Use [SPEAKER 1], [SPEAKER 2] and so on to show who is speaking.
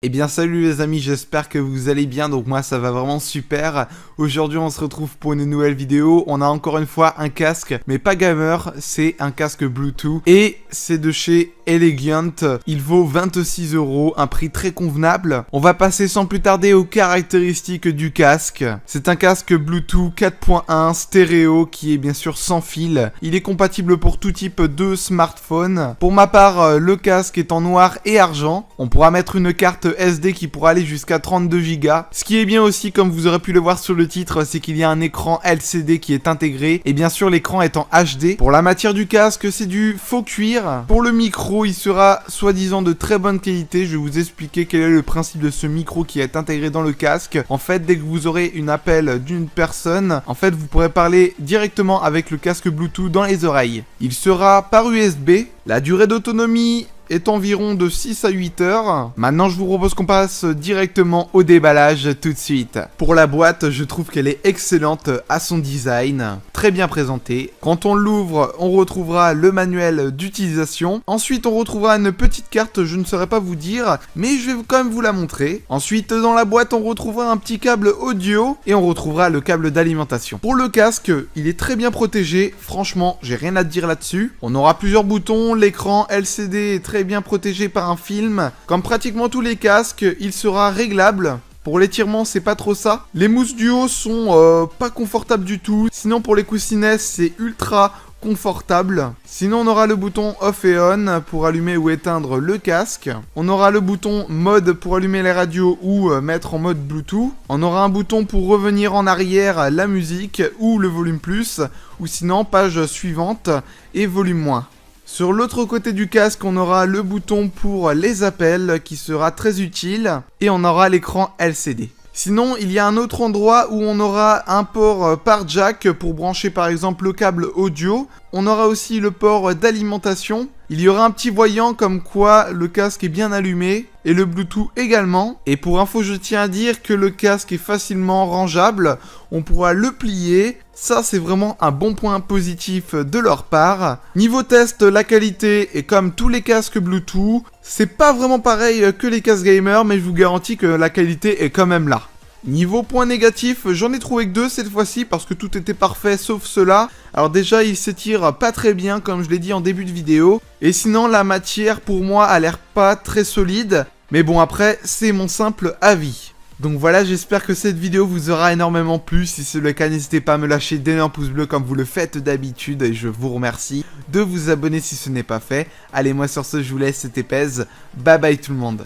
[SPEAKER 1] Eh bien salut les amis, j'espère que vous allez bien, donc moi ça va vraiment super. Aujourd'hui on se retrouve pour une nouvelle vidéo, on a encore une fois un casque, mais pas gamer, c'est un casque Bluetooth et c'est de chez Elegant. Il vaut 26 €, un prix très convenable. On va passer sans plus tarder aux caractéristiques du casque. C'est un casque Bluetooth 4.1 stéréo qui est bien sûr sans fil. Il est compatible pour tout type de smartphone. Pour ma part, le casque est en noir et argent. On pourra mettre une carte SD qui pourra aller jusqu'à 32 Go. Ce qui est bien aussi, comme vous aurez pu le voir sur le titre, c'est qu'il y a un écran LCD qui est intégré. Et bien sûr, l'écran est en HD. Pour la matière du casque, c'est du faux cuir. Pour le micro, il sera soi-disant de très bonne qualité. Je vais vous expliquer quel est le principe de ce micro qui est intégré dans le casque. En fait, dès que vous aurez une appel d'une personne, en fait, vous pourrez parler directement avec le casque Bluetooth dans les oreilles. Il sera par USB. La durée d'autonomie est environ de 6 à 8 heures. Maintenant, je vous propose qu'on passe directement au déballage tout de suite. Pour la boîte, je trouve qu'elle est excellente à son design, très bien présentée. Quand on l'ouvre, on retrouvera le manuel d'utilisation. Ensuite, on retrouvera une petite carte, je ne saurais pas vous dire, mais je vais quand même vous la montrer. Ensuite, dans la boîte, on retrouvera un petit câble audio et on retrouvera le câble d'alimentation. Pour le casque, il est très bien protégé. Franchement, j'ai rien à dire là-dessus. On aura plusieurs boutons, l'écran LCD est très bien protégé par un film. Comme pratiquement tous les casques, il sera réglable. Pour l'étirement, c'est pas trop ça. Les mousses du haut sont pas confortables du tout. Sinon, pour les coussinets, c'est ultra confortable. Sinon, on aura le bouton off et on pour allumer ou éteindre le casque. On aura le bouton mode pour allumer les radios ou mettre en mode Bluetooth. On aura un bouton pour revenir en arrière la musique ou le volume plus. Ou sinon, page suivante et volume moins. Sur l'autre côté du casque, on aura le bouton pour les appels qui sera très utile et on aura l'écran LCD. Sinon, il y a un autre endroit où on aura un port par jack pour brancher par exemple le câble audio. On aura aussi le port d'alimentation. Il y aura un petit voyant comme quoi le casque est bien allumé et le Bluetooth également. Et pour info, je tiens à dire que le casque est facilement rangeable. On pourra le plier. Ça, c'est vraiment un bon point positif de leur part. Niveau test, la qualité est comme tous les casques Bluetooth. C'est pas vraiment pareil que les casques gamer, mais je vous garantis que la qualité est quand même là. Niveau point négatif, j'en ai trouvé que 2 cette fois-ci parce que tout était parfait sauf cela. Alors déjà, il s'étire pas très bien comme je l'ai dit en début de vidéo. Et sinon, la matière pour moi a l'air pas très solide. Mais bon, après, c'est mon simple avis. Donc voilà, j'espère que cette vidéo vous aura énormément plu. Si c'est le cas, n'hésitez pas à me lâcher d'énormes pouces bleus comme vous le faites d'habitude. Et je vous remercie de vous abonner si ce n'est pas fait. Allez, moi sur ce, je vous laisse, c'était Pez. Bye bye tout le monde.